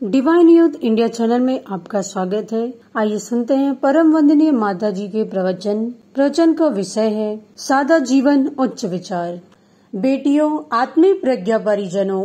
Divine youth India channel में आपका स्वागत है। आइए सुनते हैं परम वंदनीय माता जी के प्रवचन का विषय है सादा जीवन उच्च विचार। बेटियों, आत्मिक प्रज्ञा परिजनों,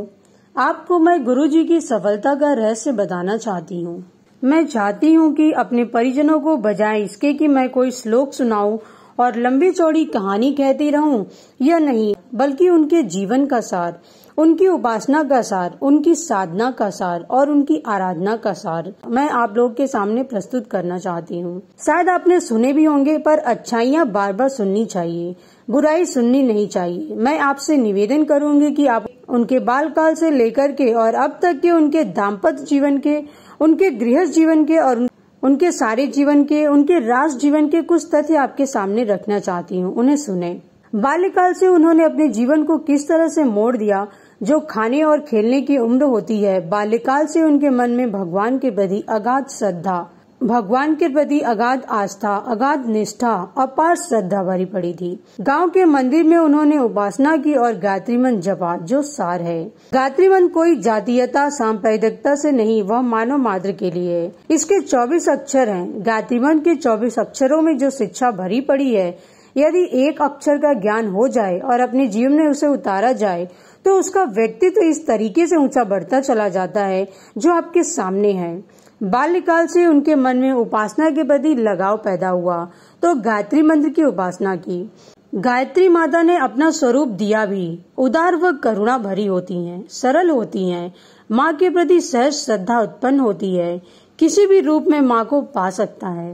आपको मैं गुरु जी की सफलता का रहस्य बताना चाहती हूँ। मैं चाहती हूँ कि अपने परिजनों को बजाय इसके कि मैं कोई श्लोक सुनाऊं और लंबी चौड़ी कहानी कहती रहूं, यह नहीं, बल्कि उनके जीवन का सार, उनकी उपासना का सार, उनकी साधना का सार और उनकी आराधना का सार मैं आप लोग के सामने प्रस्तुत करना चाहती हूँ। शायद आपने सुने भी होंगे, पर अच्छाइयाँ बार बार सुननी चाहिए, बुराई सुननी नहीं चाहिए। मैं आपसे निवेदन करूंगी कि आप उनके बालकाल से लेकर के और अब तक के उनके दाम्पत्य जीवन के, उनके गृहस्थ जीवन के और उनके सारे जीवन के, उनके राष्ट्र जीवन के कुछ तथ्य आपके सामने रखना चाहती हूँ। उन्हें सुने। बाल्यकाल से उन्होंने अपने जीवन को किस तरह से मोड़ दिया, जो खाने और खेलने की उम्र होती है। बाल्यकाल से उनके मन में भगवान के प्रति अगाध श्रद्धा, भगवान के प्रति अगाध आस्था, अगाध निष्ठा, अपार श्रद्धा भरी पड़ी थी। गांव के मंदिर में उन्होंने उपासना की और गायत्री मंत्र जपा, जो सार है। गायत्री मंत्र कोई जातीयता, सांप्रदायिकता से नहीं, वह मानव मात्र के लिए है। इसके 24 अक्षर हैं। गायत्री मंत्र के 24 अक्षरों में जो शिक्षा भरी पड़ी है, यदि एक अक्षर का ज्ञान हो जाए और अपने जीवन में उसे उतारा जाए, तो उसका व्यक्तित्व इस तरीके से ऊंचा बढ़ता चला जाता है जो आपके सामने है। बाल्यकाल से उनके मन में उपासना के प्रति लगाव पैदा हुआ, तो गायत्री मंत्र की उपासना की। गायत्री माता ने अपना स्वरूप दिया भी। उदार व करुणा भरी होती हैं, सरल होती हैं। माँ के प्रति सहज श्रद्धा उत्पन्न होती है। किसी भी रूप में माँ को पा सकता है।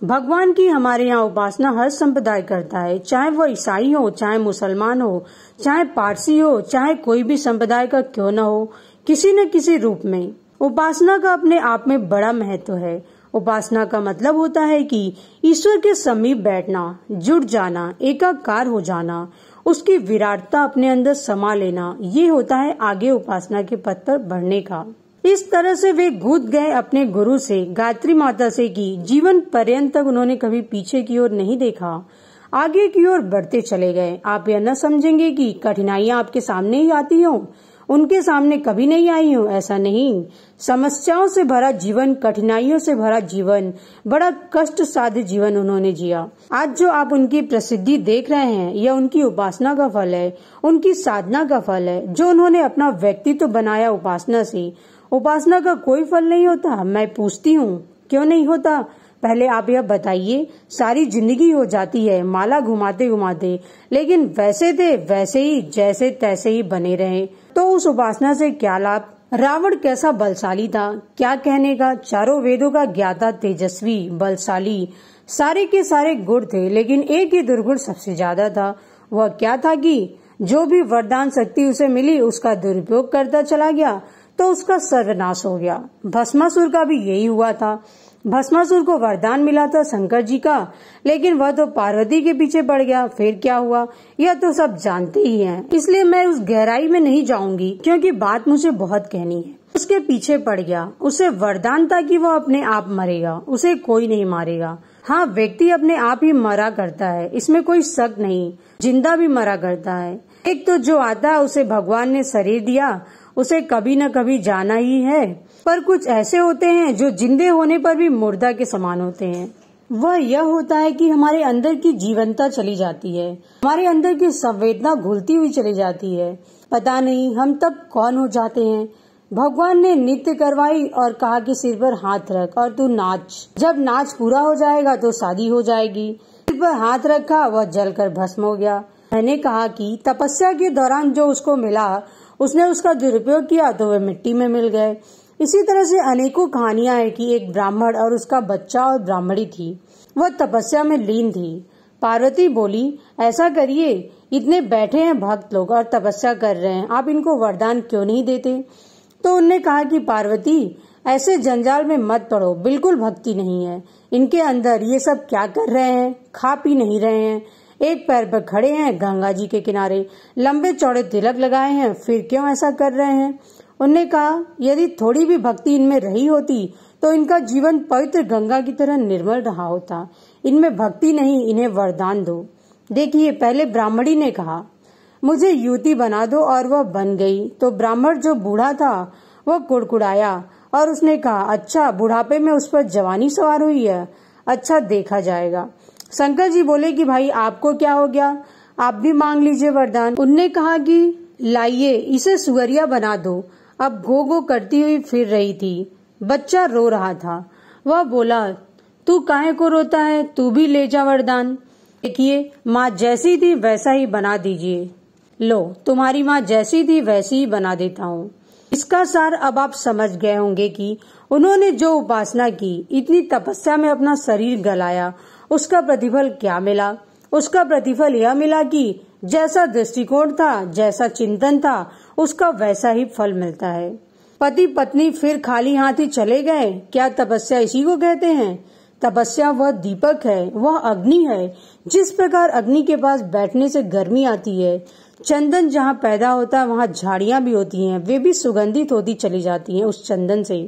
भगवान की हमारे यहाँ उपासना हर संप्रदाय करता है, चाहे वह ईसाई हो, चाहे मुसलमान हो, चाहे पारसी हो, चाहे कोई भी संप्रदाय का क्यों न हो, किसी न किसी रूप में। उपासना का अपने आप में बड़ा महत्व है। उपासना का मतलब होता है कि ईश्वर के समीप बैठना, जुट जाना, एकाकार हो जाना, उसकी विराटता अपने अंदर समा लेना। ये होता है आगे उपासना के पथ पर बढ़ने का। इस तरह से वे गूंथ गए अपने गुरु से, गायत्री माता से, कि जीवन पर्यंत तक उन्होंने कभी पीछे की ओर नहीं देखा, आगे की ओर बढ़ते चले गए। आप यह न समझेंगे कि कठिनाइयां आपके सामने ही आती हों, उनके सामने कभी नहीं आई हो, ऐसा नहीं। समस्याओं से भरा जीवन, कठिनाइयों से भरा जीवन, बड़ा कष्ट साध्य जीवन उन्होंने जिया। आज जो आप उनकी प्रसिद्धि देख रहे हैं, यह उनकी उपासना का फल है, उनकी साधना का फल है, जो उन्होंने अपना व्यक्तित्व बनाया उपासना से। उपासना का कोई फल नहीं होता। मैं पूछती हूँ, क्यों नहीं होता? पहले आप यह बताइए। सारी जिंदगी हो जाती है माला घुमाते घुमाते, लेकिन वैसे थे वैसे ही, जैसे तैसे ही बने रहे, तो उस उपासना से क्या लाभ? रावण कैसा बलशाली था, क्या कहने का। चारों वेदों का ज्ञाता, तेजस्वी, बलशाली, सारे के सारे गुण थे, लेकिन एक ही दुर्गुण सबसे ज्यादा था। वह क्या था कि जो भी वरदान शक्ति उसे मिली, उसका दुरुपयोग करता चला गया, तो उसका सर्वनाश हो गया। भस्मासुर का भी यही हुआ था। भस्मासुर को वरदान मिला था शंकर जी का, लेकिन वह तो पार्वती के पीछे पड़ गया। फिर क्या हुआ, यह तो सब जानते ही हैं, इसलिए मैं उस गहराई में नहीं जाऊंगी, क्योंकि बात मुझे बहुत कहनी है। उसके पीछे पड़ गया। उसे वरदान था कि वह अपने आप मरेगा, उसे कोई नहीं मारेगा। हाँ, व्यक्ति अपने आप ही मरा करता है, इसमें कोई शक नहीं। जिंदा भी मरा करता है। एक तो जो आता है, उसे भगवान ने शरीर दिया, उसे कभी न कभी जाना ही है। पर कुछ ऐसे होते हैं जो जिंदे होने पर भी मुर्दा के समान होते हैं। वह यह होता है कि हमारे अंदर की जीवंतता चली जाती है, हमारे अंदर की संवेदना घुलती हुई चली जाती है। पता नहीं हम तब कौन हो जाते हैं। भगवान ने नृत्य करवाई और कहा कि सिर पर हाथ रख और तू नाच। जब नाच पूरा हो जाएगा तो शादी हो जाएगी। सिर पर हाथ रखा, वह जलकर भस्म हो गया। मैंने कहा कि तपस्या के दौरान जो उसको मिला, उसने उसका दुरुपयोग किया तो वे मिट्टी में मिल गए। इसी तरह से अनेकों कहानियां हैं कि एक ब्राह्मण और उसका बच्चा और ब्राह्मणी थी। वह तपस्या में लीन थी। पार्वती बोली, ऐसा करिए, इतने बैठे हैं भक्त लोग और तपस्या कर रहे हैं, आप इनको वरदान क्यों नहीं देते? तो उनने कहा कि पार्वती, ऐसे जंजाल में मत पड़ो, बिल्कुल भक्ति नहीं है इनके अंदर। ये सब क्या कर रहे हैं? खा पी नहीं रहे हैं, एक पैर पर खड़े हैं गंगा जी के किनारे, लंबे चौड़े तिलक लगाए हैं, फिर क्यों ऐसा कर रहे हैं? उन्होंने कहा, यदि थोड़ी भी भक्ति इनमें रही होती तो इनका जीवन पवित्र गंगा की तरह निर्मल रहा होता। इनमें भक्ति नहीं, इन्हें वरदान दो। देखिए, पहले ब्राह्मणी ने कहा, मुझे युवती बना दो, और वह बन गई। तो ब्राह्मण जो बूढ़ा था वह कुड़कुड़ाया और उसने कहा, अच्छा बुढ़ापे में उस पर जवानी सवार हुई है, अच्छा देखा जाएगा। शंकर जी बोले कि भाई आपको क्या हो गया, आप भी मांग लीजिए वरदान। उनने कहा कि लाइए इसे सुअरिया बना दो। अब गो गो करती हुई फिर रही थी। बच्चा रो रहा था। वह बोला, तू काहे को रोता है, तू भी ले जा वरदान। देखिए माँ जैसी थी वैसा ही बना दीजिए। लो तुम्हारी माँ जैसी थी वैसी ही बना देता हूँ। इसका सार अब आप समझ गए होंगे कि उन्होंने जो उपासना की, इतनी तपस्या में अपना शरीर गलाया, उसका प्रतिफल क्या मिला। उसका प्रतिफल यह मिला कि जैसा दृष्टिकोण था, जैसा चिंतन था, उसका वैसा ही फल मिलता है। पति पत्नी फिर खाली हाथ ही चले गए। क्या तपस्या इसी को कहते हैं? तपस्या वह दीपक है, वह अग्नि है। जिस प्रकार अग्नि के पास बैठने से गर्मी आती है, चंदन जहाँ पैदा होता है वहाँ झाड़ियाँ भी होती हैं, वे भी सुगंधित होती चली जाती हैं उस चंदन से।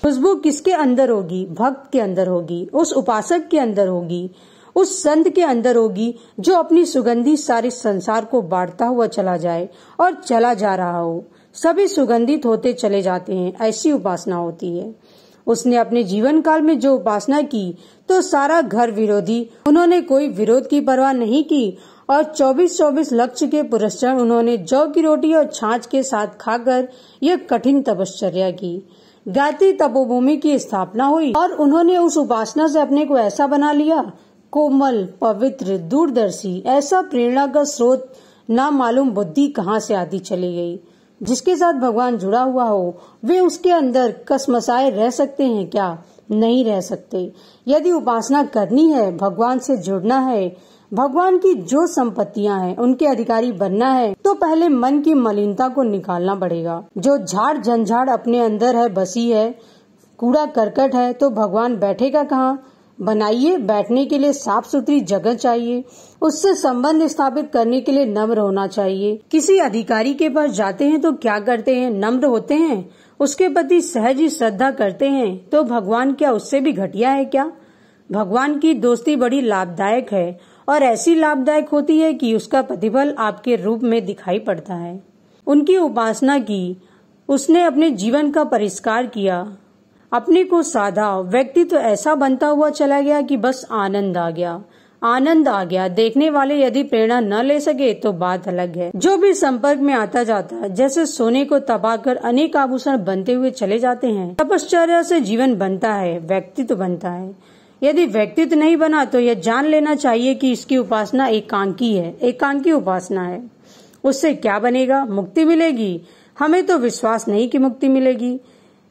खुशबू किसके अंदर होगी? भक्त के अंदर होगी, उस उपासक के अंदर होगी, उस संत के अंदर होगी जो अपनी सुगंधी सारे संसार को बांटता हुआ चला जाए और चला जा रहा हो। सभी सुगंधित होते चले जाते हैं, ऐसी उपासना होती है। उसने अपने जीवन काल में जो उपासना की तो सारा घर विरोधी, उन्होंने कोई विरोध की परवाह नहीं की और 24-24 लक्ष्य के पुरस्कार उन्होंने जौ की रोटी और छाछ के साथ खाकर यह कठिन तपश्चर्या की। गायत्री तपोभूमि की स्थापना हुई और उन्होंने उस उपासना से अपने को ऐसा बना लिया, कोमल, पवित्र, दूरदर्शी। ऐसा प्रेरणा का स्रोत ना मालूम बुद्धि कहाँ से आती चली गई। जिसके साथ भगवान जुड़ा हुआ हो वे उसके अंदर कसमसाए रह सकते हैं क्या? नहीं रह सकते। यदि उपासना करनी है, भगवान से जुड़ना है, भगवान की जो संपत्तियां हैं उनके अधिकारी बनना है, तो पहले मन की मलिनता को निकालना पड़ेगा। जो झाड़ झंझाड़ अपने अंदर है, बसी है, कूड़ा करकट है, तो भगवान बैठेगा कहाँ? बनाइए, बैठने के लिए साफ सुथरी जगह चाहिए, उससे संबंध स्थापित करने के लिए नम्र होना चाहिए। किसी अधिकारी के पास जाते हैं तो क्या करते हैं? नम्र होते हैं, उसके प्रति सहज ही श्रद्धा करते हैं। तो भगवान क्या उससे भी घटिया है क्या? भगवान की दोस्ती बड़ी लाभदायक है और ऐसी लाभदायक होती है कि उसका प्रतिफल आपके रूप में दिखाई पड़ता है। उनकी उपासना की, उसने अपने जीवन का परिष्कार किया, अपने को साधा, व्यक्तित्व ऐसा बनता हुआ चला गया कि बस आनंद आ गया, आनंद आ गया। देखने वाले यदि प्रेरणा न ले सके तो बात अलग है। जो भी संपर्क में आता जाता है, जैसे सोने को तपाकर अनेक आभूषण बनते हुए चले जाते हैं, तपश्चर्या से जीवन बनता है, व्यक्तित्व बनता है। यदि व्यक्तित्व नहीं बना तो यह जान लेना चाहिए कि इसकी उपासना एकांकी है, एकांकी उपासना है। उससे क्या बनेगा? मुक्ति मिलेगी? हमें तो विश्वास नहीं कि मुक्ति मिलेगी।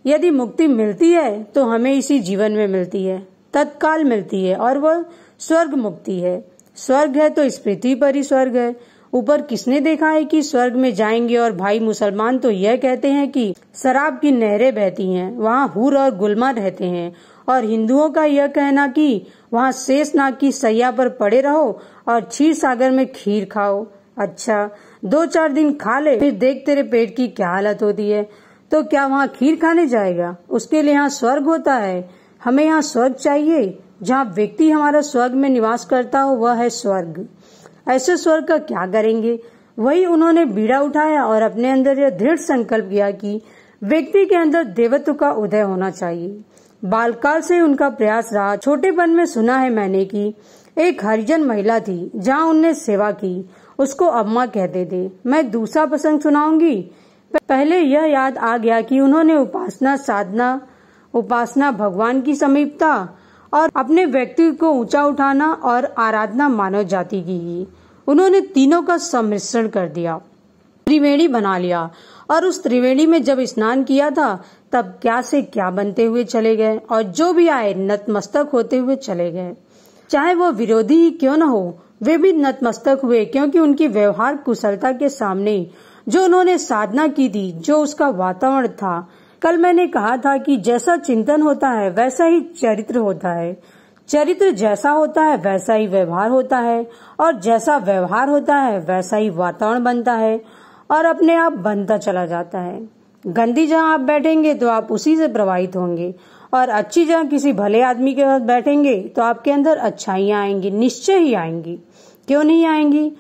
यदि मुक्ति मिलती है तो हमें इसी जीवन में मिलती है, तत्काल मिलती है, और वह स्वर्ग मुक्ति है। स्वर्ग है तो इस पृथ्वी पर ही स्वर्ग है। ऊपर किसने देखा है कि स्वर्ग में जाएंगे? और भाई मुसलमान तो यह कहते हैं कि शराब की नहरें बहती हैं, वहाँ हूर और गुलमा रहते हैं, और हिंदुओं का यह कहना कि वहाँ शेषनाग की सैया पर पड़े रहो और क्षीर सागर में खीर खाओ। अच्छा, 2-4 दिन खा ले, फिर देख तेरे पेट की क्या हालत होती है। तो क्या वहाँ खीर खाने जाएगा? उसके लिए यहाँ स्वर्ग होता है। हमें यहाँ स्वर्ग चाहिए, जहाँ व्यक्ति हमारा स्वर्ग में निवास करता हो, वह है स्वर्ग। ऐसे स्वर्ग का क्या करेंगे? वही उन्होंने बीड़ा उठाया और अपने अंदर यह दृढ़ संकल्प किया कि व्यक्ति के अंदर देवत्व का उदय होना चाहिए। बालकाल से उनका प्रयास रहा। छोटेपन में सुना है मैंने कि एक हरिजन महिला थी, जहाँ उनने सेवा की, उसको अम्मा कहते थे। मैं दूसरा प्रसंग सुनाऊंगी। पहले यह याद आ गया कि उन्होंने उपासना, साधना, उपासना, भगवान की समीपता और अपने व्यक्तित्व को ऊंचा उठाना और आराधना मानव जाति की। उन्होंने तीनों का सम्मिश्रण कर दिया, त्रिवेणी बना लिया, और उस त्रिवेणी में जब स्नान किया था तब क्या से क्या बनते हुए चले गए, और जो भी आए नतमस्तक होते हुए चले गए। चाहे वो विरोधी ही क्यों न हो, वे भी नतमस्तक हुए, क्योंकि उनकी व्यवहार कुशलता के सामने जो उन्होंने साधना की थी, जो उसका वातावरण था। कल मैंने कहा था कि जैसा चिंतन होता है वैसा ही चरित्र होता है, चरित्र जैसा होता है वैसा ही व्यवहार होता है, और जैसा व्यवहार होता है वैसा ही वातावरण बनता है और अपने आप बनता चला जाता है। गंदी जहाँ आप बैठेंगे तो आप उसी से प्रभावित होंगे, और अच्छी जहाँ किसी भले आदमी के साथ बैठेंगे तो आपके अंदर अच्छाइयाँ आएंगी, निश्चय ही आएंगी। क्यों नहीं आएंगी?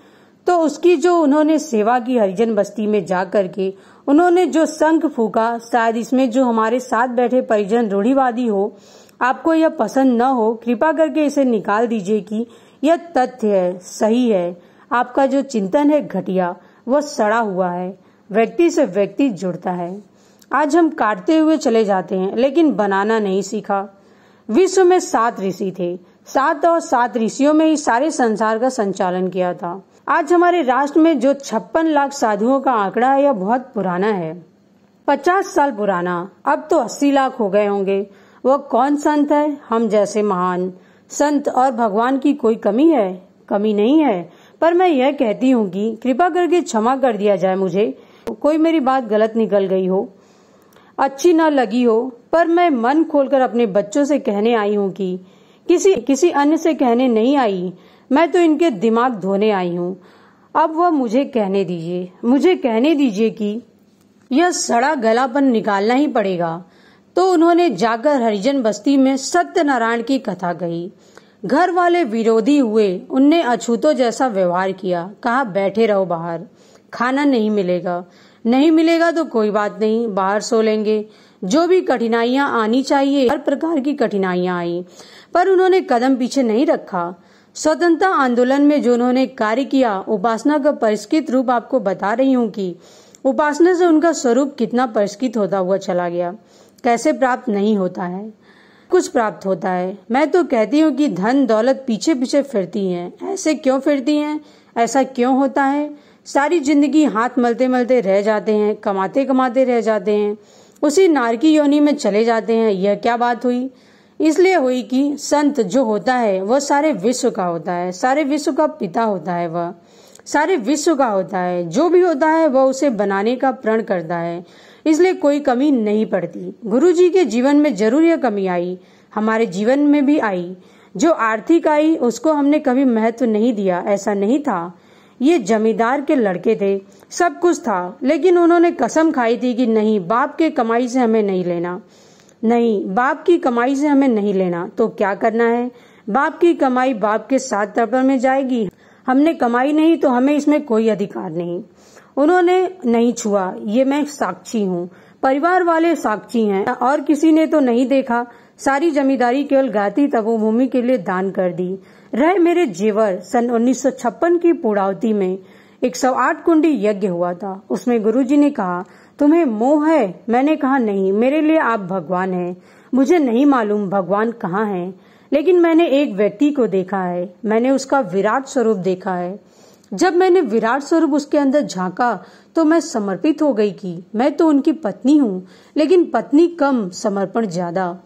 तो उसकी जो उन्होंने सेवा की हरिजन बस्ती में जा करके, उन्होंने जो शंख फूका, शायद इसमें जो हमारे साथ बैठे परिजन रूढ़िवादी हो, आपको यह पसंद न हो, कृपा करके इसे निकाल दीजिए कि यह तथ्य है, सही है। आपका जो चिंतन है घटिया, वह सड़ा हुआ है। व्यक्ति से व्यक्ति जुड़ता है। आज हम काटते हुए चले जाते हैं, लेकिन बनाना नहीं सीखा। विश्व में 7 ऋषि थे। 7 और 7 ऋषियों में ही सारे संसार का संचालन किया था। आज हमारे राष्ट्र में जो 56 लाख साधुओं का आंकड़ा है, यह बहुत पुराना है, 50 साल पुराना। अब तो 80 लाख हो गए होंगे। वह कौन संत है? हम जैसे महान संत। और भगवान की कोई कमी है? कमी नहीं है। पर मैं यह कहती हूँ कि कृपा करके क्षमा कर दिया जाए मुझे, कोई मेरी बात गलत निकल गई हो, अच्छी न लगी हो, पर मैं मन खोलकर अपने बच्चों से कहने आई हूँ कि किसी अन्य से कहने नहीं आई। मैं तो इनके दिमाग धोने आई हूँ। अब वह मुझे कहने दीजिए कि यह सड़ा गलापन निकालना ही पड़ेगा। तो उन्होंने जाकर हरिजन बस्ती में सत्यनारायण की कथा कही। घर वाले विरोधी हुए। उनने अछूतों जैसा व्यवहार किया। कहा बैठे रहो बाहर, खाना नहीं मिलेगा तो कोई बात नहीं, बाहर सो लेंगे। जो भी कठिनाइयां आनी चाहिए, हर प्रकार की कठिनाइयां आई, पर उन्होंने कदम पीछे नहीं रखा। स्वतंत्रता आंदोलन में जो उन्होंने कार्य किया, उपासना का परिष्कृत रूप आपको बता रही हूँ कि उपासना से उनका स्वरूप कितना परिष्कृत होता हुआ चला गया। कैसे प्राप्त नहीं होता है, कुछ प्राप्त होता है। मैं तो कहती हूँ कि धन दौलत पीछे पीछे फिरती हैं। ऐसे क्यों फिरती हैं? ऐसा क्यों होता है? सारी जिंदगी हाथ मलते मलते रह जाते हैं, कमाते कमाते रह जाते हैं, उसी नारकी योनि में चले जाते हैं। यह क्या बात हुई? इसलिए हुई कि संत जो होता है वह सारे विश्व का होता है, सारे विश्व का पिता होता है, वह सारे विश्व का होता है। जो भी होता है वह उसे बनाने का प्रण करता है, इसलिए कोई कमी नहीं पड़ती। गुरुजी के जीवन में जरूर यह कमी आई, हमारे जीवन में भी आई। जो आर्थिक आई उसको हमने कभी महत्व नहीं दिया। ऐसा नहीं था। ये जमींदार के लड़के थे, सब कुछ था, लेकिन उन्होंने कसम खाई थी कि नहीं, बाप के कमाई से हमें नहीं लेना, नहीं, बाप की कमाई से हमें नहीं लेना। तो क्या करना है? बाप की कमाई बाप के साथ तर्पण में जाएगी। हमने कमाई नहीं तो हमें इसमें कोई अधिकार नहीं। उन्होंने नहीं छुआ, ये मैं साक्षी हूँ, परिवार वाले साक्षी हैं, और किसी ने तो नहीं देखा। सारी जमींदारी केवल गायत्री तपोभूमि के लिए दान कर दी। रहे मेरे जेवर। सन 1956 की पूर्णावती में 108 कुंडी यज्ञ हुआ था। उसमें गुरुजी ने कहा, तुम्हें मोह है? मैंने कहा नहीं, मेरे लिए आप भगवान हैं। मुझे नहीं मालूम भगवान कहाँ है, लेकिन मैंने एक व्यक्ति को देखा है। मैंने उसका विराट स्वरूप देखा है। जब मैंने विराट स्वरूप उसके अंदर झांका तो मैं समर्पित हो गई कि मैं तो उनकी पत्नी हूँ, लेकिन पत्नी कम, समर्पण ज्यादा।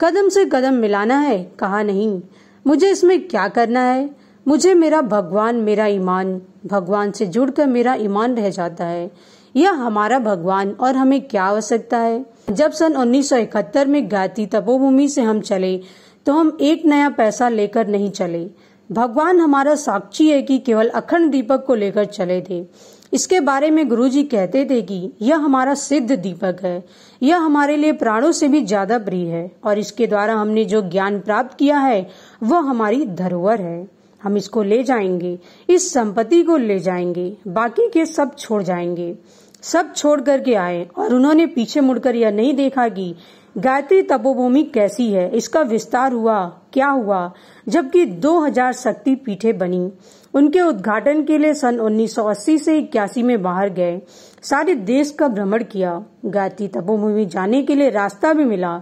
कदम से कदम मिलाना है? कहा नहीं। मुझे इसमें क्या करना है? मुझे मेरा भगवान, मेरा ईमान, भगवान से जुड़कर मेरा ईमान रह जाता है। यह हमारा भगवान, और हमें क्या आवश्यकता है? जब सन 1971 में गायत्री तपोभूमि से हम चले तो हम एक नया पैसा लेकर नहीं चले। भगवान हमारा साक्षी है कि केवल अखंड दीपक को लेकर चले थे। इसके बारे में गुरुजी कहते थे कि यह हमारा सिद्ध दीपक है, यह हमारे लिए प्राणों से भी ज्यादा प्रिय है, और इसके द्वारा हमने जो ज्ञान प्राप्त किया है वह हमारी धरोहर है। हम इसको ले जाएंगे, इस संपत्ति को ले जाएंगे, बाकी के सब छोड़ जाएंगे। सब छोड़ करके आए, और उन्होंने पीछे मुड़कर यह नहीं देखा कि गायत्री तपोभूमि कैसी है, इसका विस्तार हुआ, क्या हुआ, जबकि 2000 शक्ति पीठें बनी। उनके उद्घाटन के लिए सन 1980 से 81 में बाहर गए। सारे देश का भ्रमण किया। गायत्री तपोभूमि जाने के लिए रास्ता भी मिला।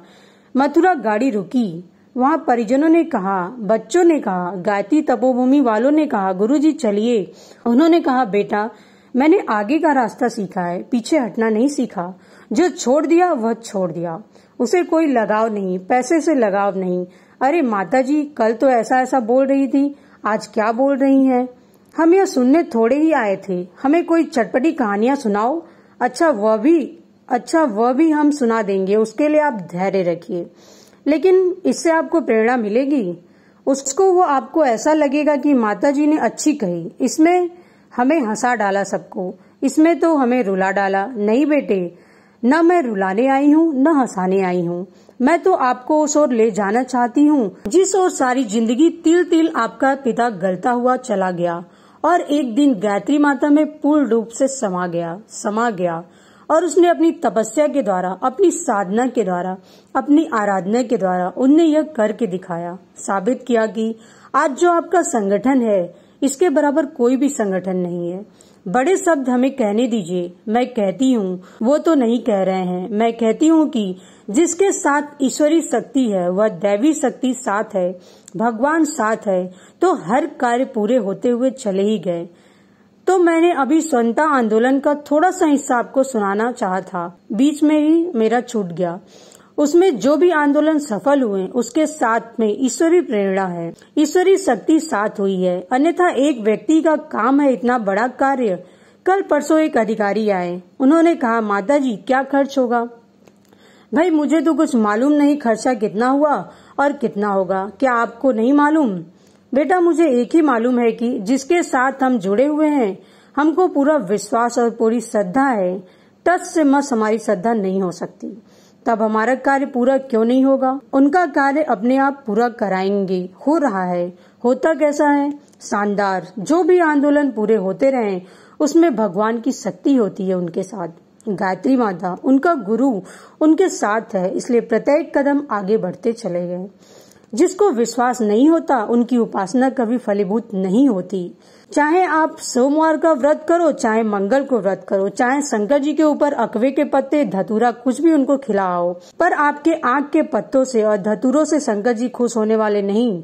मथुरा गाड़ी रुकी। वहाँ परिजनों ने कहा, बच्चों ने कहा, गायत्री तपोभूमि वालों ने कहा, गुरुजी चलिए। उन्होंने कहा, बेटा मैंने आगे का रास्ता सीखा है, पीछे हटना नहीं सीखा। जो छोड़ दिया वह छोड़ दिया। उसे कोई लगाव नहीं, पैसे से लगाव नहीं। अरे माताजी, कल तो ऐसा ऐसा बोल रही थी, आज क्या बोल रही हैं? हम यह सुनने थोड़े ही आए थे, हमें कोई चटपटी कहानियां सुनाओ। अच्छा वह भी हम सुना देंगे, उसके लिए आप धैर्य रखिए। लेकिन इससे आपको प्रेरणा मिलेगी। उसको वो आपको ऐसा लगेगा कि माताजी ने अच्छी कही, इसमें हमें हंसा डाला सबको, इसमें तो हमें रुला डाला। नहीं बेटे, न मैं रुलाने आई हूँ न हंसाने आई हूँ। मैं तो आपको उस ओर ले जाना चाहती हूँ जिस ओर सारी जिंदगी तिल तिल आपका पिता गलता हुआ चला गया, और एक दिन गायत्री माता में पूर्ण रूप से समा गया। और उसने अपनी तपस्या के द्वारा, अपनी साधना के द्वारा, अपनी आराधना के द्वारा उनने यह करके दिखाया, साबित किया कि आज जो आपका संगठन है इसके बराबर कोई भी संगठन नहीं है। बड़े शब्द हमें कहने दीजिए, मैं कहती हूँ वो तो नहीं कह रहे हैं। मैं कहती हूँ कि जिसके साथ ईश्वरी शक्ति है वह दैवी शक्ति साथ है, भगवान साथ है, तो हर कार्य पूरे होते हुए चले ही गए। तो मैंने अभी स्वतंत्रता आंदोलन का थोड़ा सा हिस्सा आपको सुनाना चाहा था, बीच में ही मेरा छूट गया। उसमें जो भी आंदोलन सफल हुए उसके साथ में ईश्वरी प्रेरणा है, ईश्वरी शक्ति साथ हुई है, अन्यथा एक व्यक्ति का काम है इतना बड़ा कार्य। कल परसों एक अधिकारी आए, उन्होंने कहा माता जी क्या खर्च होगा। भाई मुझे तो कुछ मालूम नहीं खर्चा कितना हुआ और कितना होगा, क्या आपको नहीं मालूम? बेटा मुझे एक ही मालूम है कि जिसके साथ हम जुड़े हुए हैं हमको पूरा विश्वास और पूरी श्रद्धा है। टच से मस हमारी श्रद्धा नहीं हो सकती, तब हमारा कार्य पूरा क्यों नहीं होगा? उनका कार्य अपने आप पूरा कराएंगे, हो रहा है। होता कैसा है? शानदार। जो भी आंदोलन पूरे होते रहे उसमें भगवान की शक्ति होती है उनके साथ। गायत्री माता उनका गुरु उनके साथ है, इसलिए प्रत्येक कदम आगे बढ़ते चले गए। जिसको विश्वास नहीं होता उनकी उपासना कभी फलीभूत नहीं होती। चाहे आप सोमवार का व्रत करो, चाहे मंगल को व्रत करो, चाहे शंकर जी के ऊपर अकवे के पत्ते, धतूरा कुछ भी उनको खिलाओ, पर आपके आंख के पत्तों से और धतूरों से शंकर जी खुश होने वाले नहीं,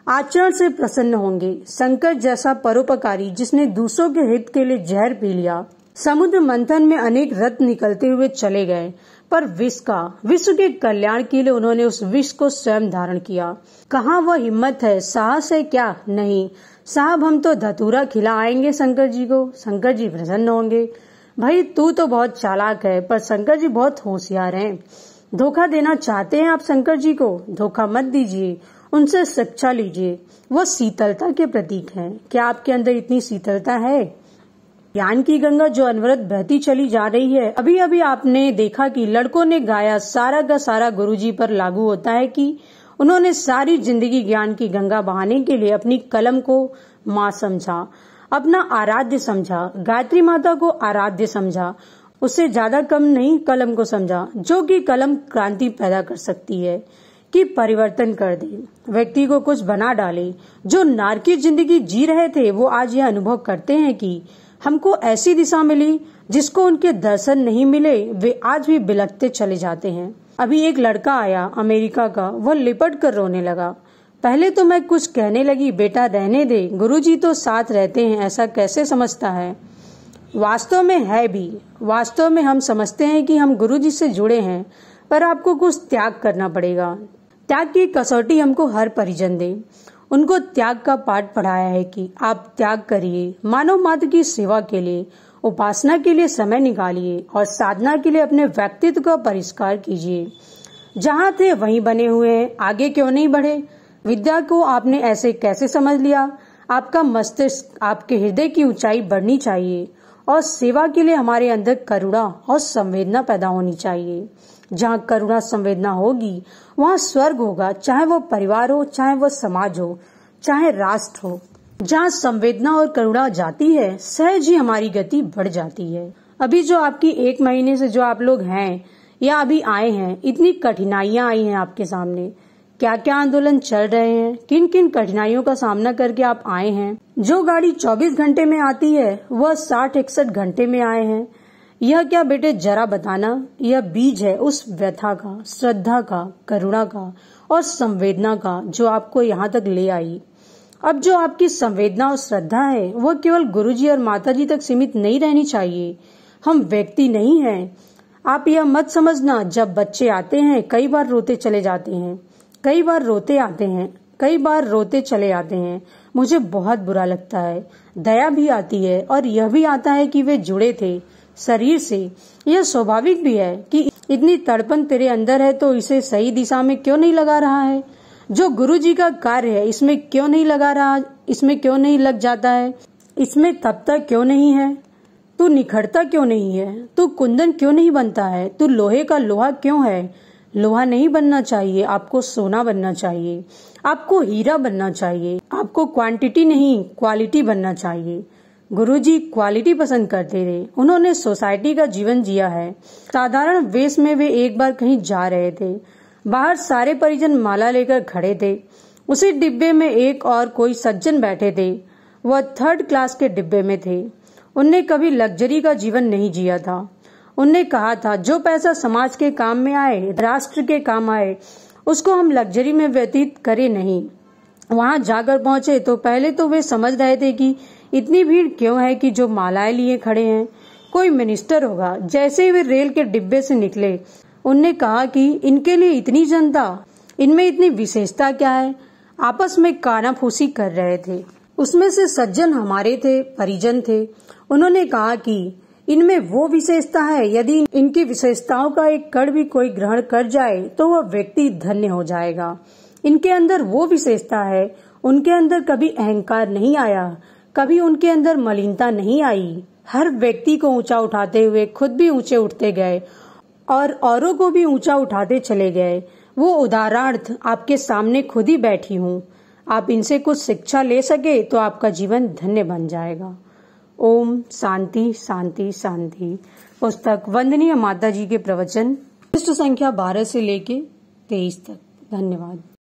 आचरण से प्रसन्न होंगे। शंकर जैसा परोपकारी जिसने दूसरों के हित के लिए जहर पी लिया, समुद्र मंथन में अनेक रत्न निकलते हुए चले गए, पर विश्व के कल्याण के लिए उन्होंने उस विष को स्वयं धारण किया। कहाँ वह हिम्मत है, साहस है क्या? नहीं साहब, हम तो धतूरा खिला आएंगे शंकर जी को, शंकर जी प्रसन्न होंगे। भाई तू तो बहुत चालाक है, पर शंकर जी बहुत होशियार हैं। धोखा देना चाहते हैं आप शंकर जी को? धोखा मत दीजिए, उनसे शिक्षा लीजिए। वो शीतलता के प्रतीक हैं। क्या आपके अंदर इतनी शीतलता है? ज्ञान की गंगा जो अनवरत बहती चली जा रही है। अभी अभी आपने देखा कि लड़कों ने गाया, सारा का सारा गुरुजी पर लागू होता है कि उन्होंने सारी जिंदगी ज्ञान की गंगा बहाने के लिए अपनी कलम को माँ समझा, अपना आराध्य समझा, गायत्री माता को आराध्य समझा, उससे ज्यादा कम नहीं कलम को समझा, जो कि कलम क्रांति पैदा कर सकती है, कि परिवर्तन कर दे, व्यक्ति को कुछ बना डाले। जो नारकी जिंदगी जी रहे थे वो आज यह अनुभव करते हैं कि हमको ऐसी दिशा मिली जिसको उनके दर्शन नहीं मिले, वे आज भी बिलखते चले जाते हैं। अभी एक लड़का आया अमेरिका का, वह लिपट कर रोने लगा। पहले तो मैं कुछ कहने लगी, बेटा रहने दे, गुरुजी तो साथ रहते हैं, ऐसा कैसे समझता है? वास्तव में है भी। वास्तव में हम समझते हैं कि हम गुरुजी से जुड़े हैं, पर आपको कुछ त्याग करना पड़ेगा। त्याग की कसौटी हमको हर परिजन दे। उनको त्याग का पाठ पढ़ाया है कि आप त्याग करिए, मानव मात्र की सेवा के लिए, उपासना के लिए समय निकालिए और साधना के लिए अपने व्यक्तित्व का परिष्कार कीजिए। जहाँ थे वहीं बने हुए हैं, आगे क्यों नहीं बढ़े? विद्या को आपने ऐसे कैसे समझ लिया? आपका मस्तिष्क, आपके हृदय की ऊंचाई बढ़नी चाहिए और सेवा के लिए हमारे अंदर करुणा और संवेदना पैदा होनी चाहिए। जहाँ करुणा संवेदना होगी वहाँ स्वर्ग होगा, चाहे वो परिवार हो, चाहे वो समाज हो, चाहे राष्ट्र हो। जहाँ संवेदना और करुणा जाती है सहज ही हमारी गति बढ़ जाती है। अभी जो आपकी 1 महीने से जो आप लोग हैं या अभी आए हैं, इतनी कठिनाइयां आई हैं आपके सामने, क्या क्या आंदोलन चल रहे हैं, किन किन कठिनाइयों का सामना करके आप आए हैं। जो गाड़ी 24 घंटे में आती है वह 60-61 घंटे में आए हैं। यह क्या बेटे जरा बताना, यह बीज है उस व्यथा का, श्रद्धा का, करुणा का और संवेदना का जो आपको यहाँ तक ले आई। अब जो आपकी संवेदना और श्रद्धा है वह केवल गुरुजी और माताजी तक सीमित नहीं रहनी चाहिए। हम व्यक्ति नहीं हैं। आप यह मत समझना जब बच्चे आते हैं कई बार रोते चले जाते हैं, कई बार रोते आते हैं, कई बार रोते चले आते हैं। मुझे बहुत बुरा लगता है, दया भी आती है और यह भी आता है कि वे जुड़े थे शरीर से। यह स्वाभाविक भी है कि इतनी तड़पन तेरे अंदर है तो इसे सही दिशा में क्यों नहीं लगा रहा है? जो गुरुजी का कार्य है इसमें क्यों नहीं लगा रहा, इसमें क्यों नहीं लग जाता है, इसमें तब तक क्यों नहीं है? तू निखरता क्यों नहीं है? तू कुंदन क्यों नहीं बनता है? तू लोहे का लोहा क्यों है? लोहा नहीं बनना चाहिए, आपको सोना बनना चाहिए, आपको हीरा बनना चाहिए, आपको क्वांटिटी नहीं क्वालिटी बनना चाहिए। गुरुजी क्वालिटी पसंद करते थे। उन्होंने सोसाइटी का जीवन जिया है। साधारण वेश में वे एक बार कहीं जा रहे थे। बाहर सारे परिजन माला लेकर खड़े थे। उसी डिब्बे में एक और कोई सज्जन बैठे थे। वह 3rd क्लास के डिब्बे में थे। उनने कभी लग्जरी का जीवन नहीं जिया था। उनने कहा था, जो पैसा समाज के काम में आए, राष्ट्र के काम आए, उसको हम लग्जरी में व्यतीत करें नहीं। वहां जाकर पहुंचे तो पहले तो वे समझ रहे थे कि इतनी भीड़ क्यों है कि जो मालाएं लिए खड़े हैं, कोई मिनिस्टर होगा। जैसे ही वे रेल के डिब्बे से निकले, उनने कहा कि इनके लिए इतनी जनता, इनमें इतनी विशेषता क्या है। आपस में कानाफूसी कर रहे थे। उसमें से सज्जन हमारे थे, परिजन थे। उन्होंने कहा कि इनमें वो विशेषता है, यदि इनकी विशेषताओं का एक कण भी कोई ग्रहण कर जाए तो वह व्यक्ति धन्य हो जाएगा। इनके अंदर वो विशेषता है, उनके अंदर कभी अहंकार नहीं आया, कभी उनके अंदर मलिनता नहीं आई। हर व्यक्ति को ऊंचा उठाते हुए खुद भी ऊंचे उठते गए और औरों को भी ऊंचा उठाते चले गए। वो उदाहरणार्थ आपके सामने खुद ही बैठी हूँ। आप इनसे कुछ शिक्षा ले सके तो आपका जीवन धन्य बन जाएगा। ओम शांति शांति शांति। पुस्तक वंदनीय माता जी के प्रवचन, पृष्ठ संख्या 12 से लेके 23 तक। धन्यवाद।